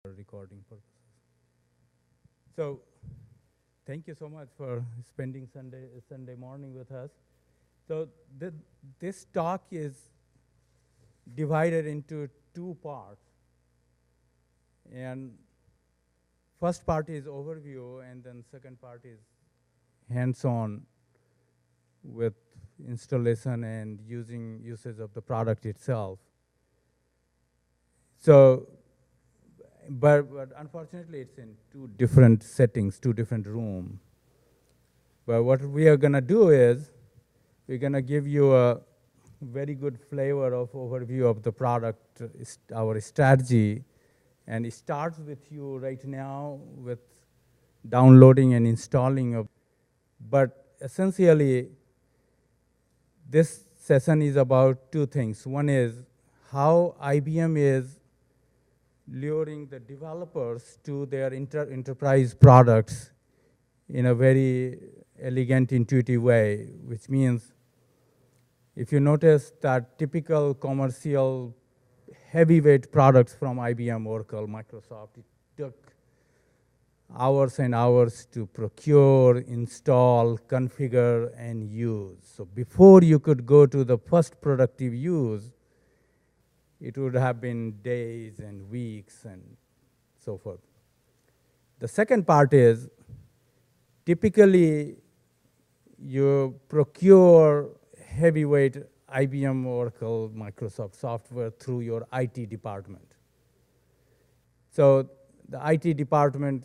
for recording purposes. So, thank you so much for spending Sunday morning with us. So, this talk is divided into two parts, and first part is overview, and then second part is hands-on with installation and usage of the product itself. So, but unfortunately, it's in two different settings, two different rooms. But what we are going to do is, we're going to give you a very good flavor of overview of the product, our strategy, and it starts with you right now with downloading and installing of. But essentially, this session is about two things. One is how IBM is luring the developers to their enterprise products in a very elegant, intuitive way, which means if you notice that typical commercial heavyweight products from IBM, Oracle, Microsoft, it took hours and hours to procure, install, configure, and use. So before you could go to the first productive use, it would have been days and weeks and so forth. The second part is, typically you procure heavyweight IBM, Oracle, Microsoft software through your IT department. So the IT department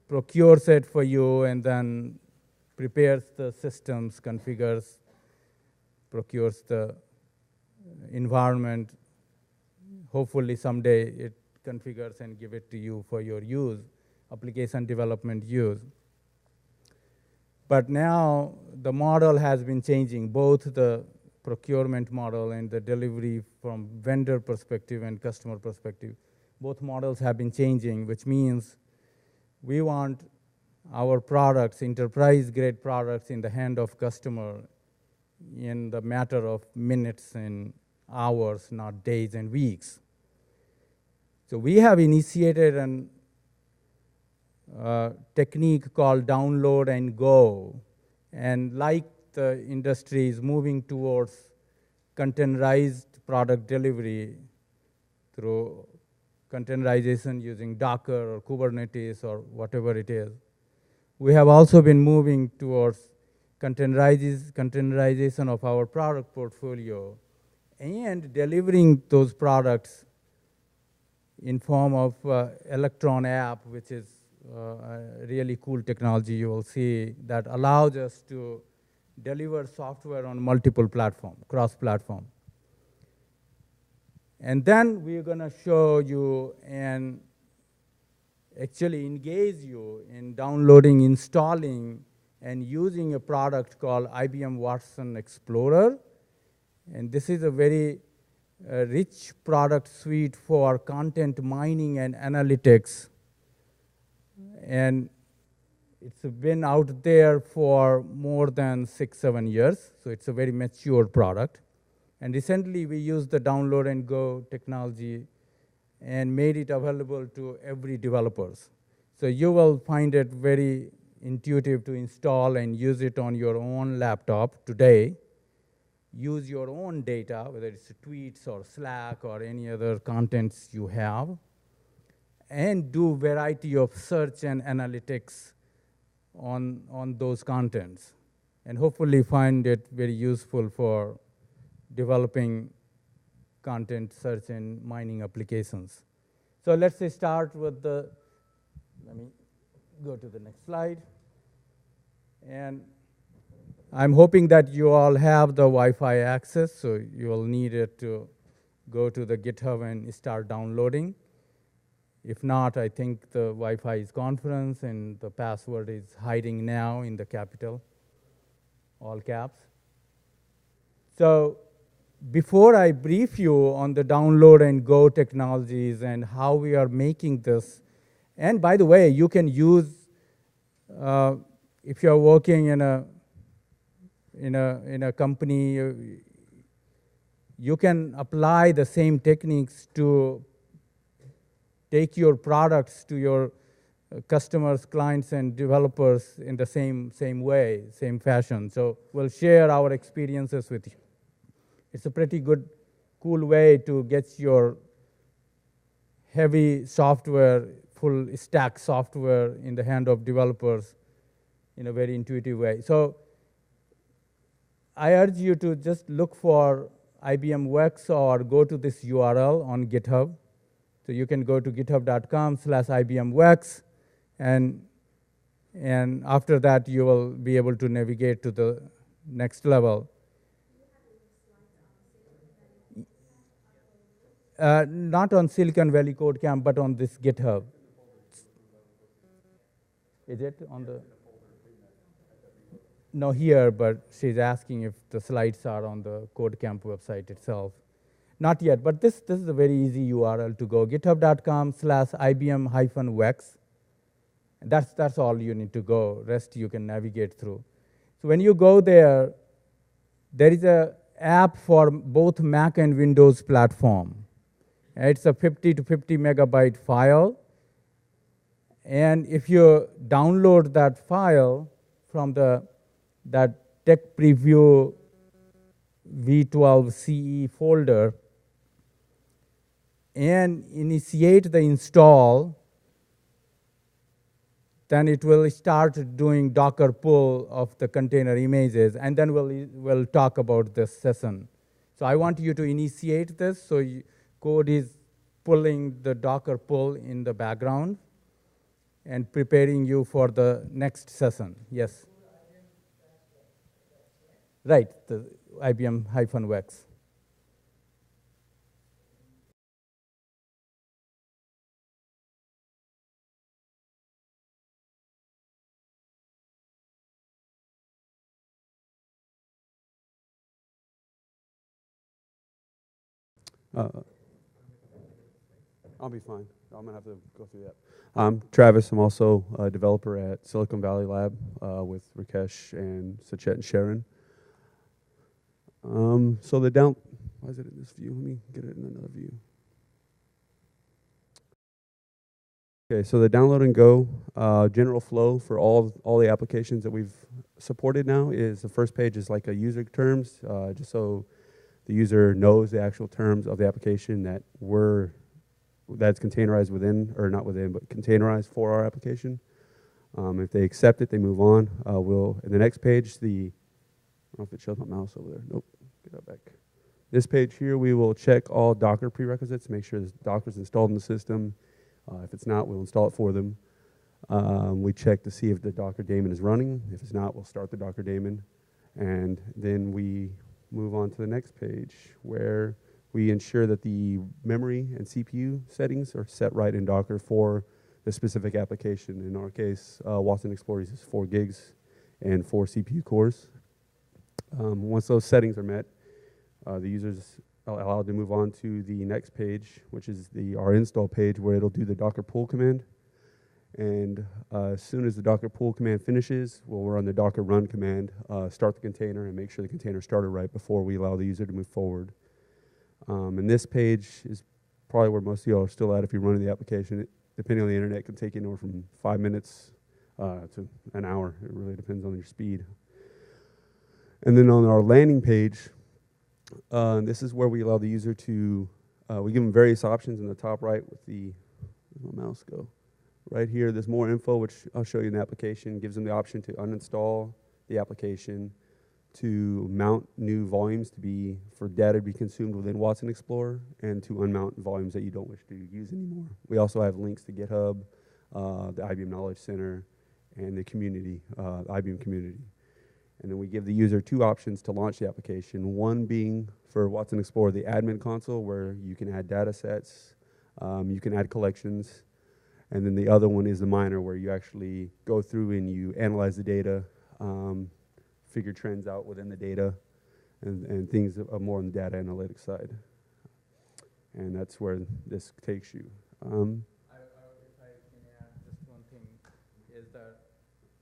procures it for you and then prepares the systems, configures, procures the environment. Hopefully someday it configures and give it to you for your use, application development use. But now the model has been changing, both the procurement model and the delivery from vendor perspective and customer perspective. Both models have been changing, which means we want our products, enterprise-grade products, in the hand of customer in the matter of minutes and hours, not days and weeks. So we have initiated an technique called download and go. And like the industry is moving towards containerized product delivery through containerization using Docker or Kubernetes or whatever it is, we have also been moving towards containerization of our product portfolio and delivering those products in form of Electron app, which is a really cool technology you will see that allows us to deliver software on multiple platforms, cross-platform. And then we're going to show you and actually engage you in downloading, installing, and using a product called IBM Watson Explorer. And this is a very rich product suite for content mining and analytics. And it's been out there for more than 6-7 years, so it's a very mature product. And recently we used the download and go technology and made it available to every developers. So you will find it very intuitive to install and use it on your own laptop today. Use your own data, whether it's tweets or Slack or any other contents you have, and do variety of search and analytics on those contents, and hopefully find it very useful for developing content search and mining applications. So let's say start with let me go to the next slide. And I'm hoping that you all have the Wi-Fi access, so you will need it to go to the GitHub and start downloading. If not, I think the Wi-Fi is conference and the password is hiding now in the capital, all caps. So before I brief you on the download and go technologies and how we are making this, and by the way, you can use, if you're working in a company, you can apply the same techniques to take your products to your customers, clients, and developers in the same way, same fashion. So we'll share our experiences with you. It's a pretty good, cool way to get your heavy software, full stack software in the hand of developers in a very intuitive way. So I urge you to just look for IBM Works or go to this URL on GitHub. So you can go to github.com/IBM Works, and after that you will be able to navigate to the next level. Not on Silicon Valley Code Camp, but on this GitHub. Is it on the? No, here, but she's asking if the slides are on the Code Camp website itself. Not yet, but this is a very easy URL to go. github.com/IBM-Works. That's all you need to go. Rest you can navigate through. So when you go there, there is a app for both Mac and Windows platform. It's a 50 to 50 megabyte file. And if you download that file from that tech preview V12 CE folder and initiate the install, then it will start doing Docker pull of the container images, and then we'll talk about this session. So I want you to initiate this, so code is pulling the Docker pull in the background and preparing you for the next session. Yes? Right, the IBM-Works. I'll be fine. I'm going to have to go through that. I'm Travis. I'm also a developer at Silicon Valley Lab with Rakesh and Sachet and Sharon. So why is it in this view? Let me get it in another view. Okay, so the download and go general flow for all the applications that we've supported now is the first page is like a user terms, just so the user knows the actual terms of the application that's containerized within, or not within, but containerized for our application. If they accept it, they move on. In the next page, I don't know if it shows my mouse over there. Nope, get that back. This page here, we will check all Docker prerequisites, make sure Docker's installed in the system. If it's not, we'll install it for them. We check to see if the Docker daemon is running. If it's not, we'll start the Docker daemon. And then we move on to the next page where we ensure that the memory and CPU settings are set right in Docker for the specific application. In our case, Watson Explorer uses 4 gigs and 4 CPU cores. Once those settings are met, the user's allowed to move on to the next page, which is our install page, where it'll do the Docker pull command. And as soon as the Docker pull command finishes, we'll run the Docker run command, start the container, and make sure the container started right before we allow the user to move forward. And this page is probably where most of you are still at if you're running the application. Depending on the internet, it can take anywhere from 5 minutes to an hour. It really depends on your speed. And then on our landing page, this is where we allow the user to, we give them various options in the top right with where's my mouse go? Right here, there's more info, which I'll show you in the application. Gives them the option to uninstall the application, to mount new volumes for data to be consumed within Watson Explorer, and to unmount volumes that you don't wish to use anymore. We also have links to GitHub, the IBM Knowledge Center, and the community, the IBM community. And then we give the user 2 options to launch the application. One being for Watson Explorer, the admin console, where you can add data sets, you can add collections. And then the other one is the miner, where you actually go through and you analyze the data, figure trends out within the data, and things that are more on the data analytics side. And that's where this takes you. If I can add just one thing, is that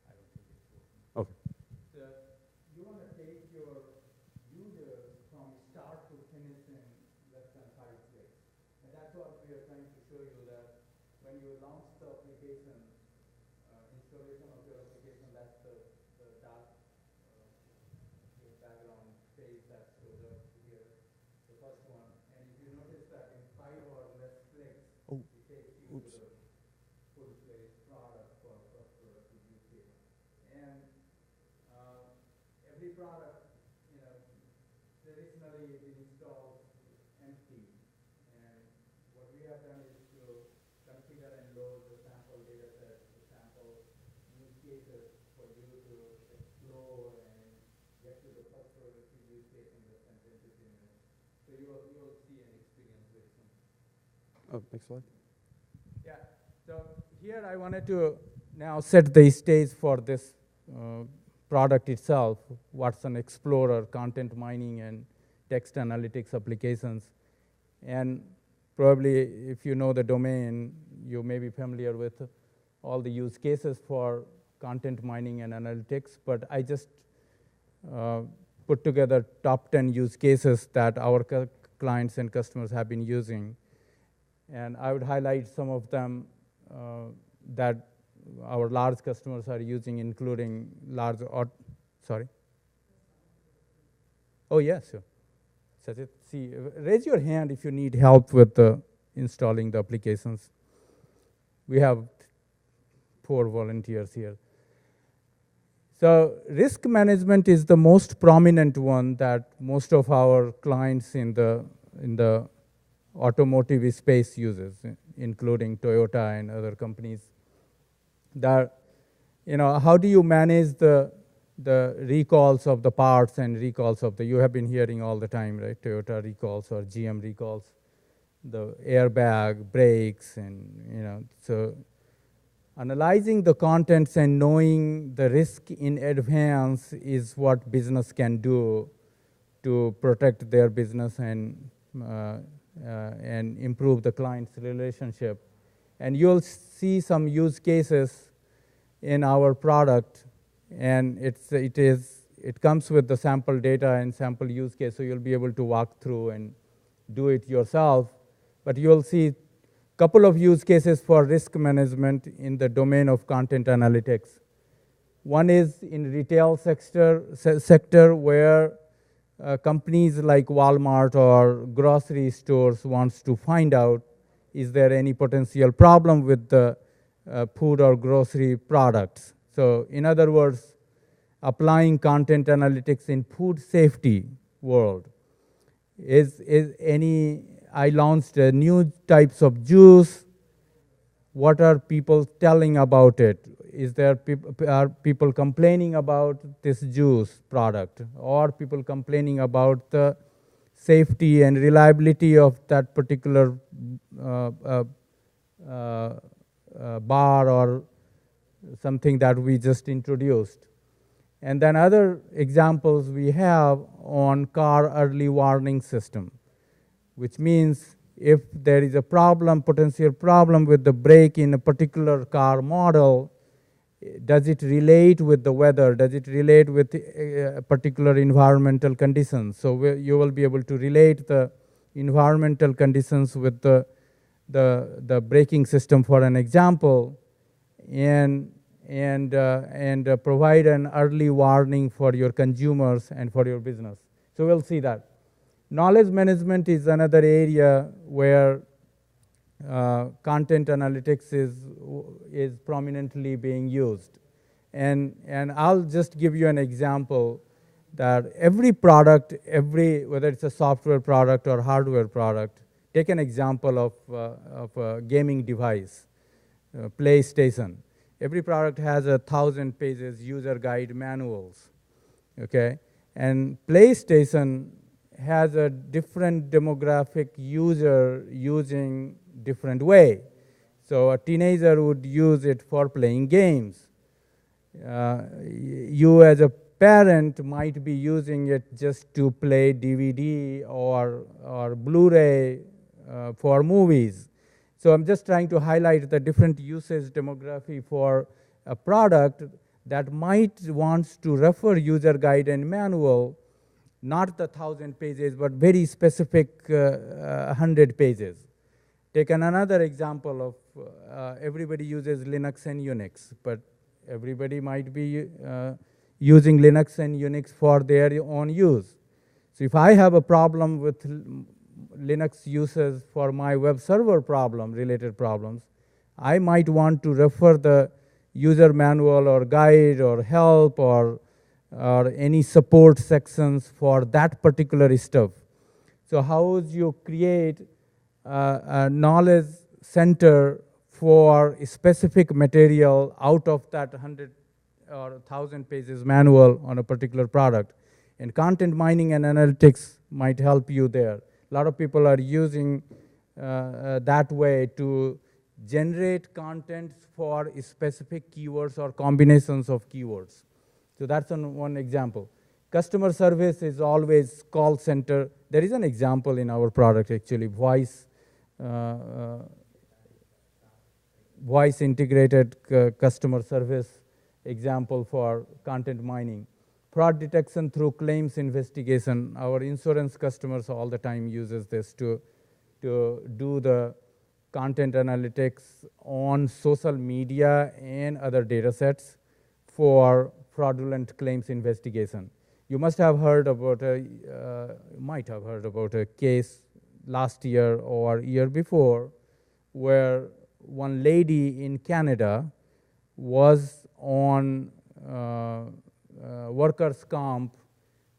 I don't think it's working. Okay. You want to take your user from start to finish in less than 5 clicks. And that's what we are trying to show you, that the application, installation of your application, that's the dark background page that shows up here, the first one. And if you notice that in 5 or less clicks, Oh, it takes you oops. to the full-fledged product for productive use case. And every product, traditionally it installs empty. And what we have done is to configure and load the sample data sets, the sample use cases for you to explore and get to the first productive use case in less than 10 to 15 minutes. So you will see and experience very soon. Oh, next slide. Yeah, so here I wanted to now set the stage for this product itself, Watson Explorer, content mining and text analytics applications. And probably if you know the domain, you may be familiar with all the use cases for content mining and analytics, but I just put together top 10 use cases that our clients and customers have been using. And I would highlight some of them that our large customers are using, including large, sorry? Oh, yes, sure. Sajid, see, raise your hand if you need help with installing the applications. We have 4 volunteers here. So risk management is the most prominent one that most of our clients in the automotive space uses, including Toyota and other companies. That, how do you manage the recalls of the parts and recalls of you have been hearing all the time, right? Toyota recalls or GM recalls, the airbag, brakes, and so analyzing the contents and knowing the risk in advance is what business can do to protect their business and improve the client's relationship. And you'll see some use cases in our product, and it comes with the sample data and sample use case, so you'll be able to walk through and do it yourself. But you'll see a couple of use cases for risk management in the domain of content analytics. One is in retail sector where companies like Walmart or grocery stores wants to find out, is there any potential problem with the food or grocery products? So in other words, applying content analytics in food safety world. I launched new types of juice. What are people telling about it? Are people complaining about this juice product, or people complaining about the safety and reliability of that particular bar or something that we just introduced? And then other examples we have on car early warning system, which means if there is a potential problem with the brake in a particular car model, does it relate with the weather? Does it relate with particular environmental conditions? So you will be able to relate the environmental conditions with the braking system, for an example, and provide an early warning for your consumers and for your business. So we'll see that. Knowledge management is another area where content analytics is prominently being used. And I'll just give you an example that every product, whether it's a software product or hardware product, take an example of a gaming device, PlayStation. Every product has 1,000 pages user guide manuals, okay? And PlayStation has a different demographic user using different way. So a teenager would use it for playing games. You as a parent might be using it just to play DVD or Blu-ray for movies. So I'm just trying to highlight the different usage demography for a product that might wants to refer user guide and manual, not the 1,000 pages, but very specific 100 pages. Take another example everybody uses Linux and Unix, but everybody might be using Linux and Unix for their own use. So if I have a problem with Linux uses for my web server problem, related problems, I might want to refer the user manual or guide or help or any support sections for that particular stuff. So how would you create a knowledge center for a specific material out of that 100 or 1,000 pages manual on a particular product? And content mining and analytics might help you there. A lot of people are using that way to generate content for specific keywords or combinations of keywords. So that's one example. Customer service is always call center. There is an example in our product, actually, voice integrated customer service example for content mining. Fraud detection through claims investigation. Our insurance customers all the time uses this to do the content analytics on social media and other data sets for fraudulent claims investigation. You must have heard about might have heard about a case last year or year before where one lady in Canada was on workers' comp,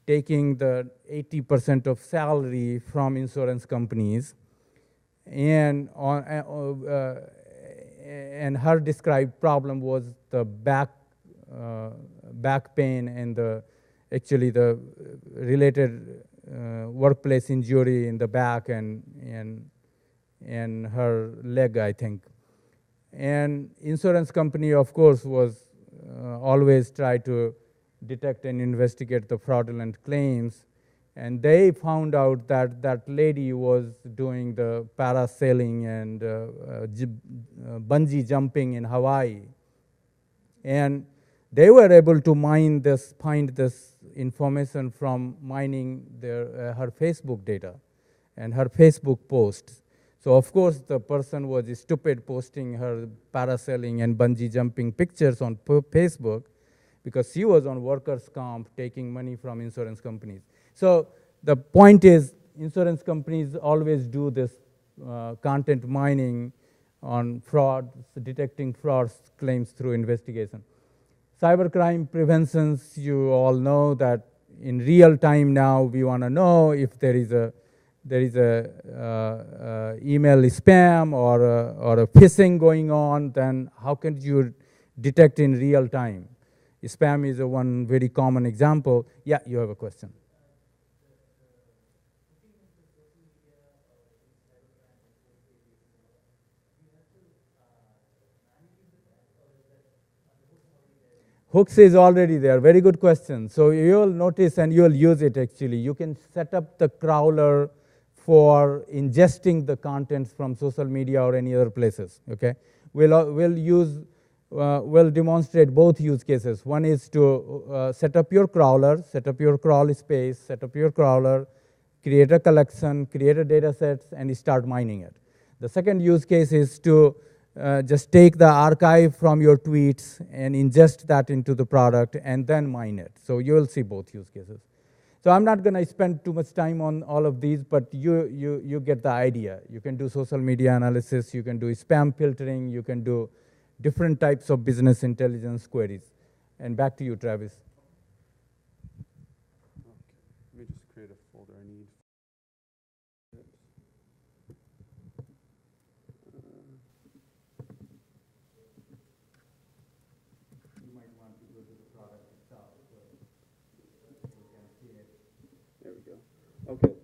taking the 80% of salary from insurance companies, and her described problem was the back pain and the related workplace injury in the back and her leg, I think. And insurance company, of course, was always try to detect and investigate the fraudulent claims. And they found out that that lady was doing the parasailing and bungee jumping in Hawaii. And they were able to find this information from mining her Facebook data and her Facebook posts. So of course the person was stupid posting her parasailing and bungee jumping pictures on Facebook because she was on workers' comp taking money from insurance companies. So the point is, insurance companies always do this content mining on fraud, detecting fraud claims through investigation. Cybercrime preventions, you all know that in real time now we want to know if there is a email spam or a phishing going on, then how can you detect in real time? Spam is one very common example. Yeah, you have a question. Hooks is already there. Very good question. So you will notice and you will use it actually. You can set up the crawler for ingesting the contents from social media or any other places. Okay, we'll demonstrate both use cases. One is to set up your crawler, set up your crawl space, set up your crawler, create a collection, create a data set, and start mining it. The second use case is to just take the archive from your tweets and ingest that into the product and then mine it. So you will see both use cases. So I'm not going to spend too much time on all of these, but you get the idea. You can do social media analysis, you can do spam filtering, you can do different types of business intelligence queries. And back to you, Travis. Okay. Let me just create a folder I need. You might want to go to the product itself so you can see it. There we go. Okay.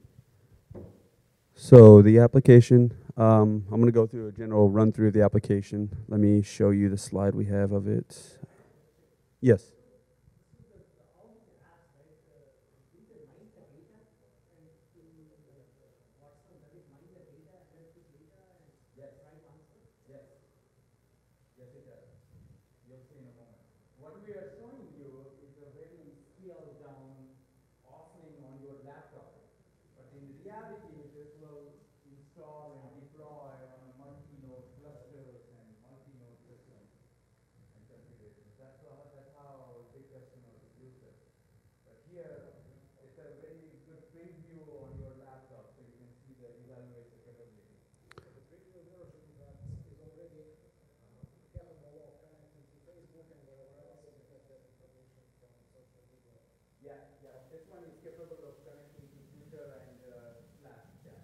So the application, I'm going to go through a general run through of the application. Let me show you the slide we have of it. Yes. What we are showing you is a very scaled down offering on your laptop. But in reality, this will install and deploy on multi-node clusters here, it's a very good preview on your laptop, so you can see the evaluation capability. So the preview version that is already capable of connecting to Facebook and wherever else you get that information from social media. Yeah, yeah. This one is capable of connecting to Twitter and Slack. Yeah.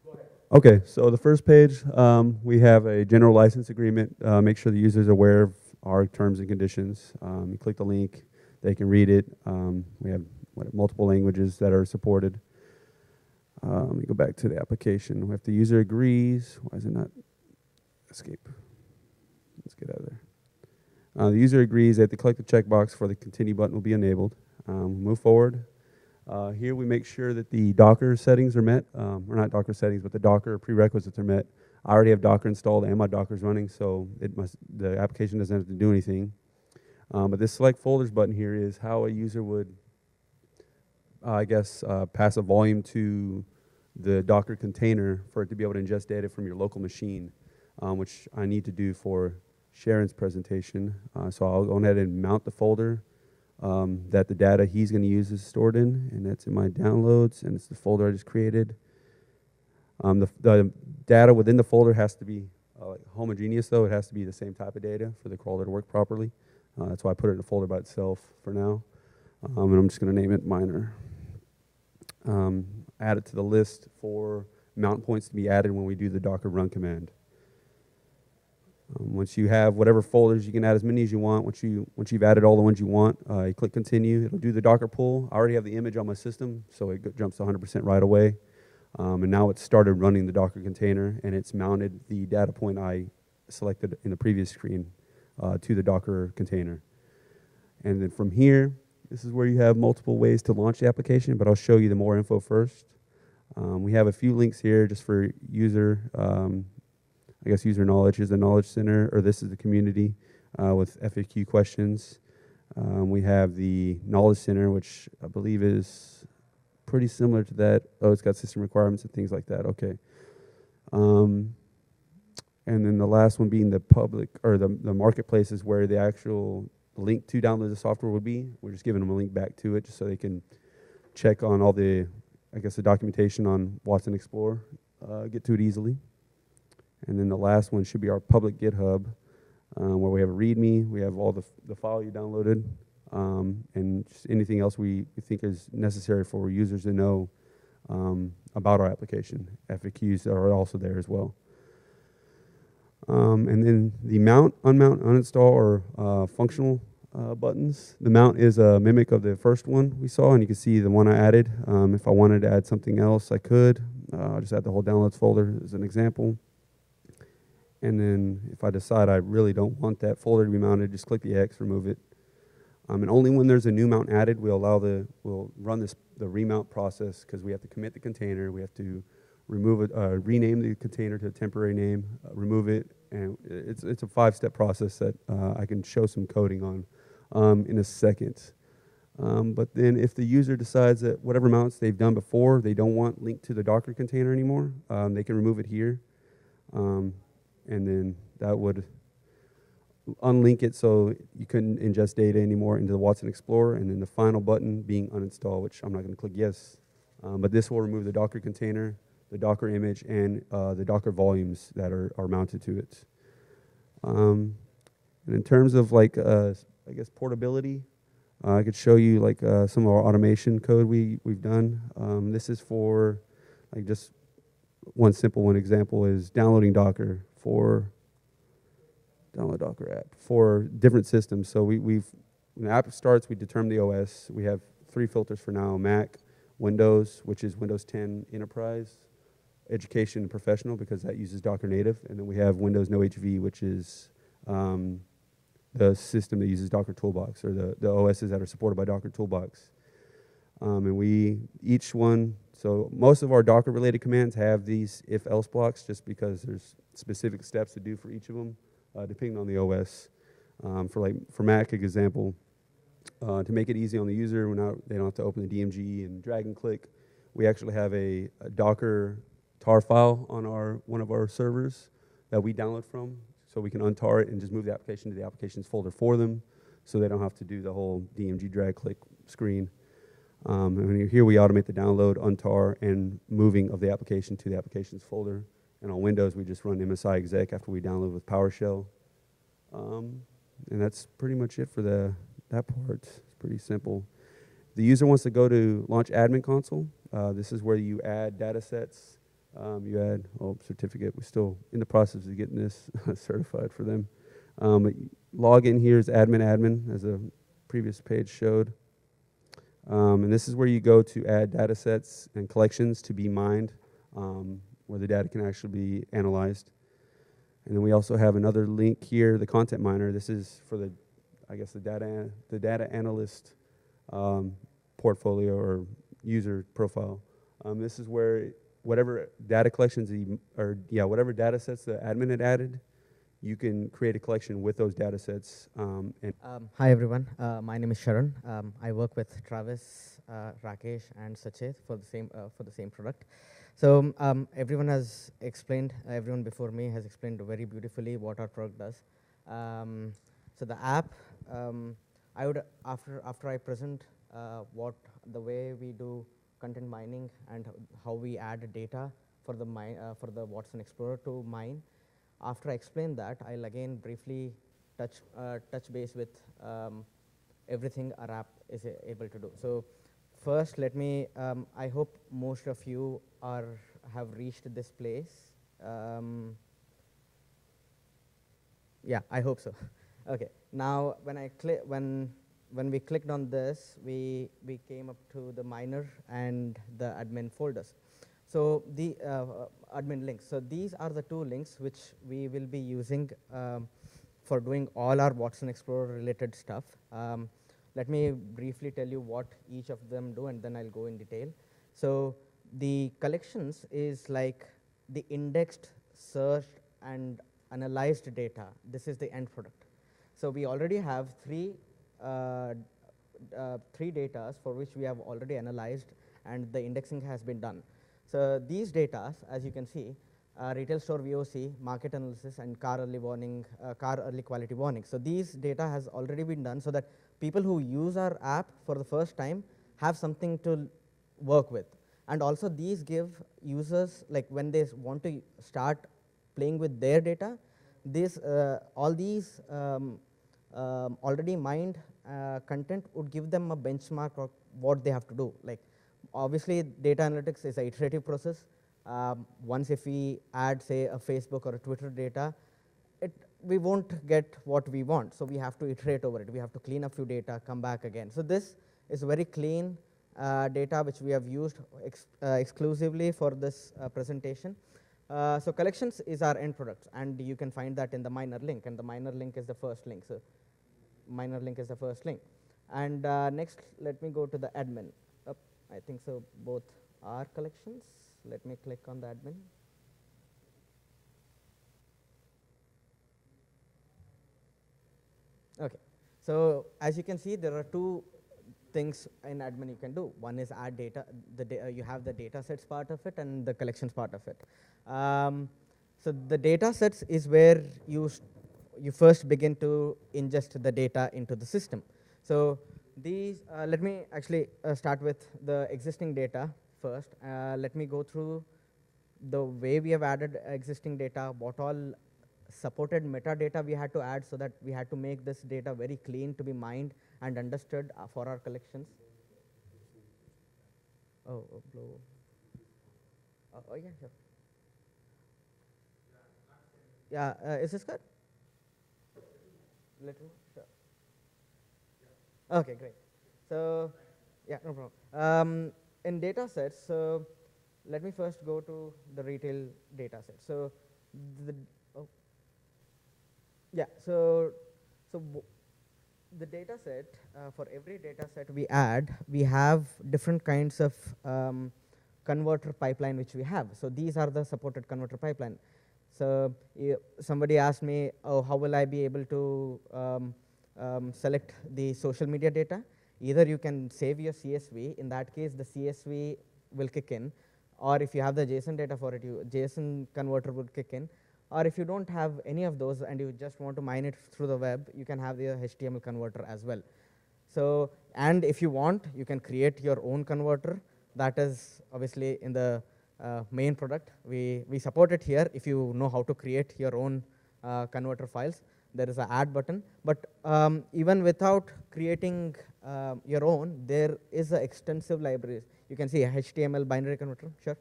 Go ahead. Okay, so the first page, we have a general license agreement. Make sure the user is aware of our terms and conditions. You click the link, they can read it. We have multiple languages that are supported. Let me go back to the application. If the user agrees, why is it not escape? Let's get out of there. The user agrees, they have to click the checkbox for the continue button will be enabled. Move forward. Here we make sure that the Docker settings are met, or not Docker settings, but the Docker prerequisites are met. I already have Docker installed and my Docker's running, so the application doesn't have to do anything. But this select folders button here is how a user would, pass a volume to the Docker container for it to be able to ingest data from your local machine, which I need to do for Sharon's presentation. So I'll go ahead and mount the folder that the data he's going to use is stored in, and that's in my downloads, and it's the folder I just created. The data within the folder has to be homogeneous, though. It has to be the same type of data for the crawler to work properly. That's why I put it in a folder by itself for now. And I'm just going to name it minor. Add it to the list for mount points to be added when we do the Docker run command. Once you have whatever folders, you can add as many as you want. Once you've added all the ones you want, you click continue. It'll do the Docker pull. I already have the image on my system, so it jumps to 100% right away. And now it's started running the Docker container, and it's mounted the data point I selected in the previous screen to the Docker container. And then from here, this is where you have multiple ways to launch the application, but I'll show you the more info first. We have a few links here just for user user knowledge. Here's the knowledge center, or this is the community with FAQ questions. We have the knowledge center, which I believe is pretty similar to that. Oh, it's got system requirements and things like that. Okay. And then the last one being the public, or the marketplace is where the actual link to download the software would be. We're just giving them a link back to it just so they can check on all the, the documentation on Watson Explorer, get to it easily. And then the last one should be our public GitHub, where we have a README, we have all the file you downloaded, and just anything else we think is necessary for users to know about our application. FAQs are also there as well. And then the mount, unmount, uninstall, or functional buttons. The mount is a mimic of the first one we saw, and you can see the one I added. If I wanted to add something else, I could. I'll just add the whole downloads folder as an example. And then if I decide I really don't want that folder to be mounted, just click the X, remove it. And only when there's a new mount added, we'll run the remount process, because we have to commit the container, we have to remove it, rename the container to a temporary name, remove it, and it's a 5-step process that I can show some coding on in a second. But then if the user decides that whatever mounts they've done before, they don't want linked to the Docker container anymore, they can remove it here. And then that would unlink it so you couldn't ingest data anymore into the Watson Explorer. And then the final button being uninstall, which I'm not going to click yes. But this will remove the Docker container, the Docker image, and the Docker volumes that are mounted to it. And in terms of portability, I could show you some of our automation code we've done. This is for just one simple example is downloading Docker for download Docker app for different systems. So when the app starts, we determine the OS. We have 3 filters for now: Mac, Windows, which is Windows 10 Enterprise, Education, and Professional, because that uses Docker Native, and then we have Windows No HV, which is the system that uses Docker Toolbox, or the OSs that are supported by Docker Toolbox. And each one, so most of our Docker-related commands have these if-else blocks, just because there's specific steps to do for each of them, depending on the OS. For Mac, example, to make it easy on the user, they don't have to open the DMG and drag and click. We actually have a Docker tar file on one of our servers that we download from, so we can untar it and just move the application to the applications folder for them. so they don't have to do the whole DMG drag click screen. And here we automate the download, untar, and moving of the application to the applications folder. And on Windows, we just run MSI exec after we download with PowerShell. And that's pretty much it for that part. It's pretty simple. The user wants to go to launch admin console. This is where you add data sets. You add, certificate. We're still in the process of getting this certified for them. Login here is admin, as the previous page showed. And this is where you go to add data sets and collections to be mined, where the data can actually be analyzed. And then we also have another link here, the content miner. This is for the data analyst portfolio or user profile. This is where whatever data collections whatever data sets the admin had added, you can create a collection with those data sets. Hi everyone, my name is Sharan. I work with Travis, Rakesh, and Sachet for the same product. So everyone before me has explained very beautifully what our product does. So the app, I would after I present the way we do content mining and how we add data for the Watson Explorer to mine. After I explain that, I'll again briefly touch base with everything our app is able to do. So first, let me. I hope most of you have reached this place. Yeah, I hope so. Okay. Now, when we clicked on this, we came up to the miner and the admin folders. So the admin links. So these are the two links which we will be using for doing all our Watson Explorer related stuff. Let me briefly tell you what each of them do, and then I'll go in detail. So the collections is like the indexed, searched, and analyzed data. This is the end product. So we already have three data for which we have already analyzed, and the indexing has been done. So these data, as you can see, retail store VOC, market analysis, and car early quality warning. So these data has already been done so that people who use our app for the first time have something to work with. And also these give users, like when they want to start playing with their data, all these already mined content would give them a benchmark of what they have to do. Like obviously data analytics is an iterative process. Once if we add, say, a Facebook or a Twitter data, we won't get what we want. So we have to iterate over it. We have to clean a few data, come back again. So this is very clean data which we have used exclusively for this presentation. So collections is our end product, and you can find that in the miner link, and the miner link is the first link. So miner link is the first link. And next, let me go to the admin. I think so both are collections. Let me click on the admin. Okay, so as you can see, there are two things in admin you can do. One is add data. You have the data sets part of it and the collections part of it. So the data sets is where you first begin to ingest the data into the system. So these, let me actually start with the existing data first. Let me go through the way we have added existing data, what all supported metadata we had to add, so that we had to make this data very clean to be mined and understood for our collections. Oh, yeah, sure. Yeah, is this good? Little, sure. Okay, great. So, yeah, no problem. In data sets, so let me first go to the retail data set. So, the data set, for every data set we add, we have different kinds of converter pipeline which we have. So these are the supported converter pipeline. So somebody asked me, oh, how will I be able to select the social media data? Either you can save your CSV. In that case, the CSV will kick in. Or if you have the JSON data for it, JSON converter would kick in. Or if you don't have any of those and you just want to mine it through the web, you can have the HTML converter as well. So, and if you want, you can create your own converter. That is obviously in the main product. We support it here if you know how to create your own converter files. There is an add button. But even without creating your own, there is an extensive library. You can see a HTML binary converter. Sure.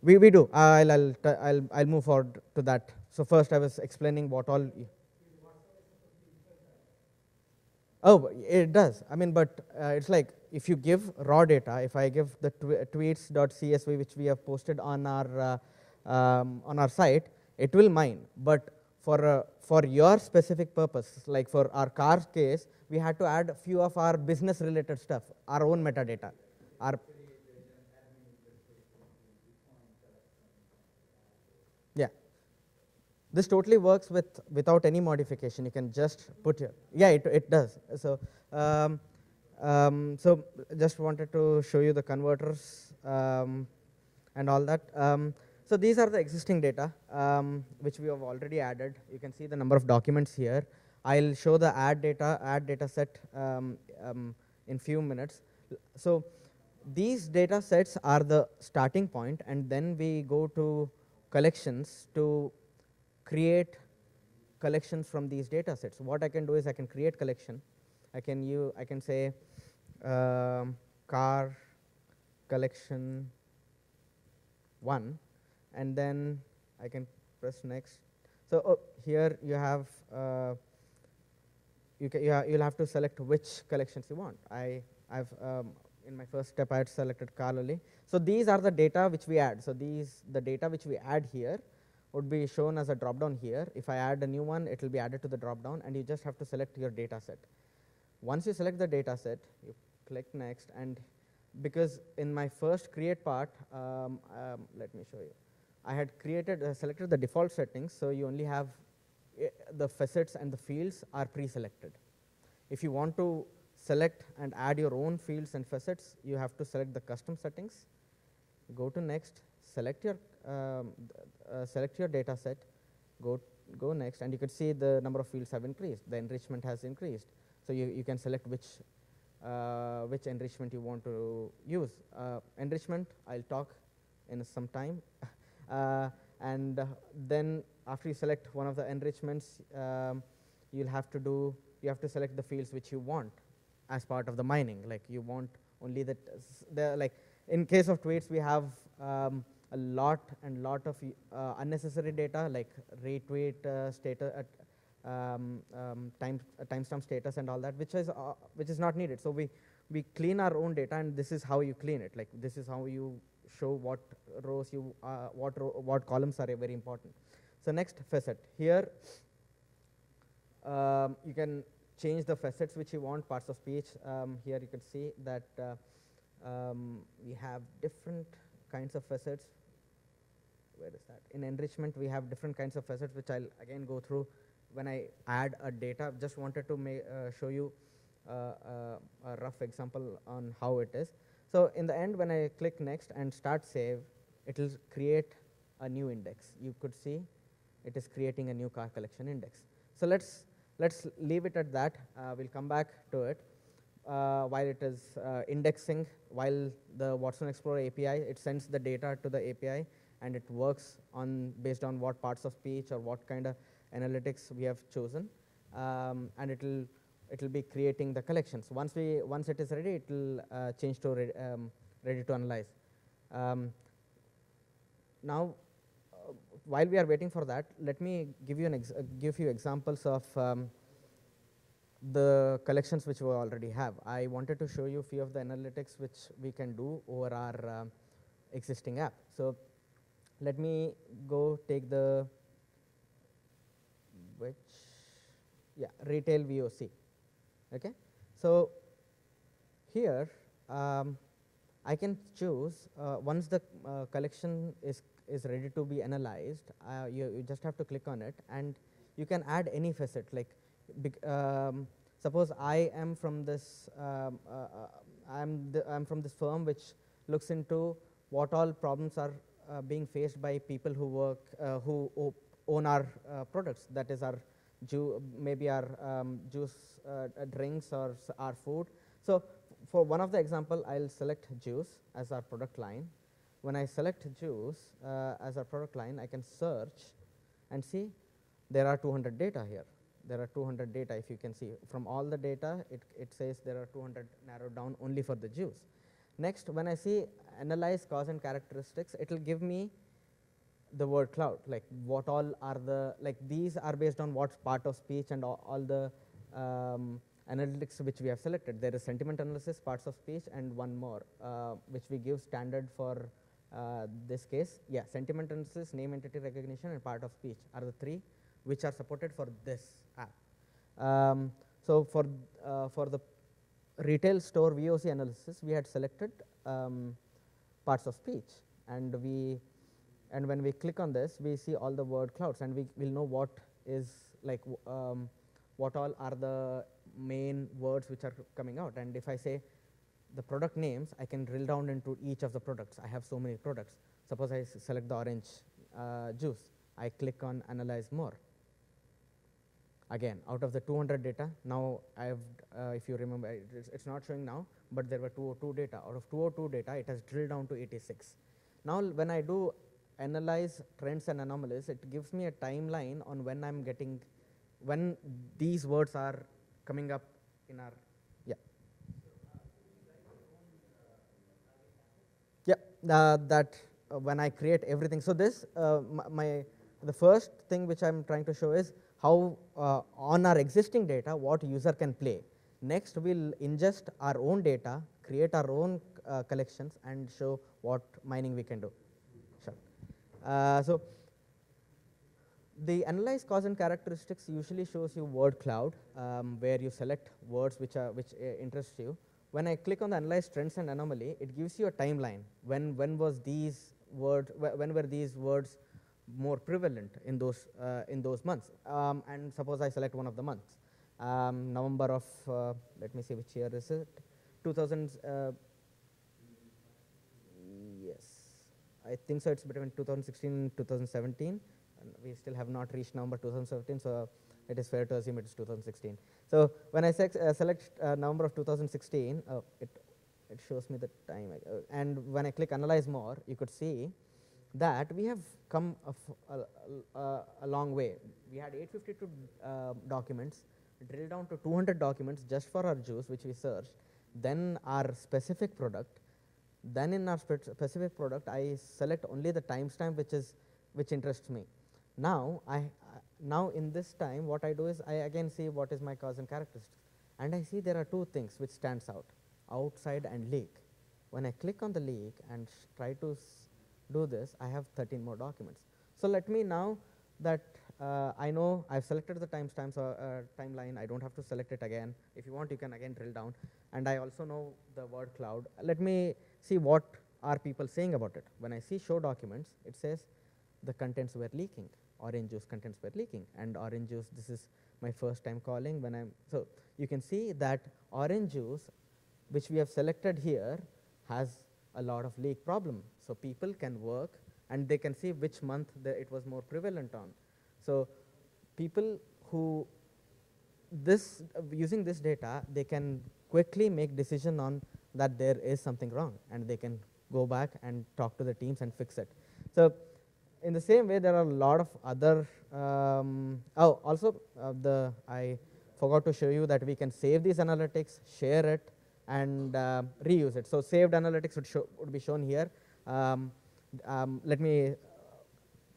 We do. I'll move forward to that. So first, I was explaining what all. Oh, it does. I mean, but it's like if you give raw data. If I give the tweets.csv, which we have posted on our site, it will mine. But for your specific purpose, like for our car case, we had to add a few of our business-related stuff, our own metadata, our. Yeah. This totally works without any modification. You can just put your, yeah, it does. So just wanted to show you the converters and all that. So these are the existing data which we have already added. You can see the number of documents here. I'll show the add data set in few minutes. So these data sets are the starting point, and then we go to collections to create collections from these data sets. What I can do is I can create collection. I can say car collection 1, and then I can press next. So here you have you'll have to select which collections you want. I've in my first step I had selected car only. So these are the data which we add. So the data which we add here would be shown as a drop down here. If I add a new one, it will be added to the drop down, and you just have to select your data set. Once you select the data set, you click next, and because in my first create part, let me show you. I had selected the default settings, so you only have the facets and the fields are pre-selected. If you want to select and add your own fields and facets, you have to select the custom settings, go to next, select your data set, go next, and you can see the number of fields have increased. The enrichment has increased. So you can select which enrichment you want to use. Enrichment, I'll talk in some time. And then after you select one of the enrichments, you have to select the fields which you want as part of the mining. Like you want only that. Like in case of tweets, we have a lot of unnecessary data like retweet status, timestamp status, and all that, which is not needed. So we clean our own data, and this is how you clean it. Like this is how you show what rows what columns are very important. So next, facet. Here you can change the facets which you want, parts of speech. Here you can see that we have different kinds of facets. Where is that? In enrichment, we have different kinds of facets, which I'll again go through when I add a data. Just wanted to show you a rough example on how it is. So in the end, when I click next and start save, it will create a new index. You could see it is creating a new car collection index. So let's leave it at that. We'll come back to it while it is indexing. While the Watson Explorer API, it sends the data to the API, and it works based on what parts of speech or what kind of analytics we have chosen, and it will be creating the collections. Once it is ready, it will change to ready to analyze. Now, while we are waiting for that, let me give you examples of the collections which we already have. I wanted to show you a few of the analytics which we can do over our existing app. So let me go take the retail VOC. Okay, so here I can choose once the collection is ready to be analyzed. You just have to click on it, and you can add any facet. Like Suppose I am from this, I'm from this firm which looks into what all problems are being faced by people who work, who own our products. That is our maybe our juice drinks or our food. So for one of the example, I'll select juice as our product line. When I select juice as our product line, I can search and see there are 200 data here. There are 200 data, if you can see. From all the data, it says there are 200 narrowed down only for the juice. Next, when I see analyze cause and characteristics, it will give me the word cloud, like what all are the, like these are based on what part of speech and all the analytics which we have selected. There is sentiment analysis, parts of speech, and one more, which we give standard for this case. Yeah, sentiment analysis, name entity recognition, and part of speech are the three which are supported for this app. So for the retail store VOC analysis, we had selected parts of speech, and when we click on this, we see all the word clouds, and we will know what is like what all are the main words which are coming out. And if I say the product names, I can drill down into each of the products. I have so many products. Suppose I select the orange juice. I click on analyze more. Again, out of the 200 data, now I have, if you remember, it's not showing now, but there were 202 data. Out of 202 data, it has drilled down to 86. Now, when I do analyze trends and anomalies, it gives me a timeline on when I'm getting, when these words are coming up in our, yeah. Yeah, that when I create everything. So this, the first thing which I'm trying to show is how on our existing data, what user can play. Next, we'll ingest our own data, create our own collections, and show what mining we can do. Sure. So the analyze cause and characteristics usually shows you word cloud, where you select words which interest you. When I click on the analyze trends and anomaly, it gives you a timeline. When was these words? When were these words more prevalent in those months? And suppose I select one of the months, November of, let me see which year is it, 2000. Yes, I think so. It's between 2016 and 2017, and we still have not reached November 2017. So it is fair to assume it is 2016. So when I select November of 2016, it shows me the time. And when I click analyze more, you could see that we have come a long way. We had 852 documents, drilled down to 200 documents just for our juice, which we searched, then our specific product. Then in our specific product, I select only the timestamp which interests me. Now, now in this time, what I do is I again see what is my cause and characteristics, and I see there are two things which stands out, outside and leak. When I click on the leak and try to do this, I have 13 more documents. So let me now that I know I've selected the timestamps or timeline, I don't have to select it again. If you want, you can again drill down. And I also know the word cloud. Let me see what are people saying about it. When I see show documents, it says the contents were leaking. Orange juice contents were leaking. And orange juice, this is my first time calling when I'm, so you can see that orange juice, which we have selected here, has a lot of leak problem. So people can work and they can see which month it was more prevalent on. So people who using this data, they can quickly make decision on that there is something wrong, and they can go back and talk to the teams and fix it. So in the same way, there are a lot of other, also I forgot to show you that we can save these analytics, share it, and reuse it. So saved analytics would be shown here. Let me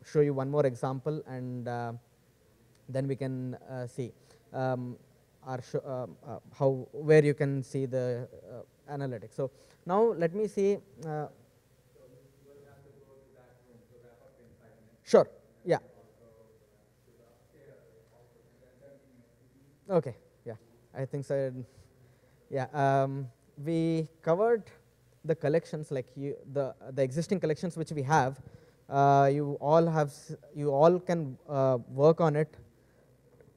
show you one more example, and then we can see where you can see the analytics. So now let me see. Sure. Yeah. Okay. Yeah. I think so. Yeah. We covered the collections, like the existing collections which we have. You all can work on it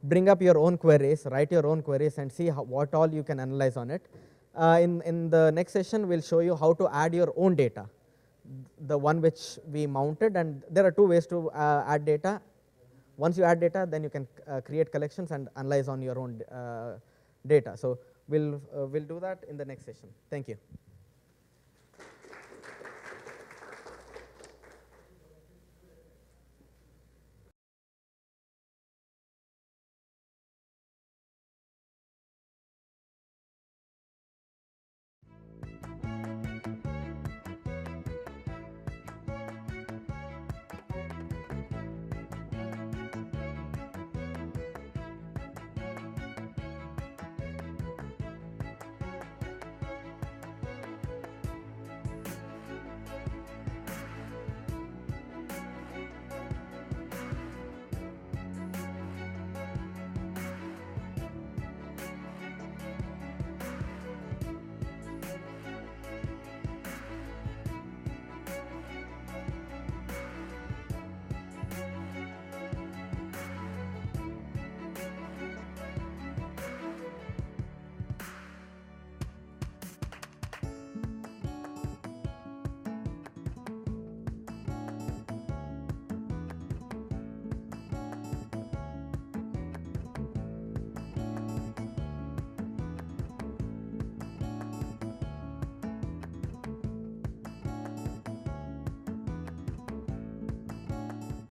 bring up your own queries, write your own queries, and see what all you can analyze on it. In the next session, we'll show you how to add your own data, the one which we mounted. And there are two ways to add data. Once you add data, then you can create collections and analyze on your own data. So we'll do that in the next session. Thank you.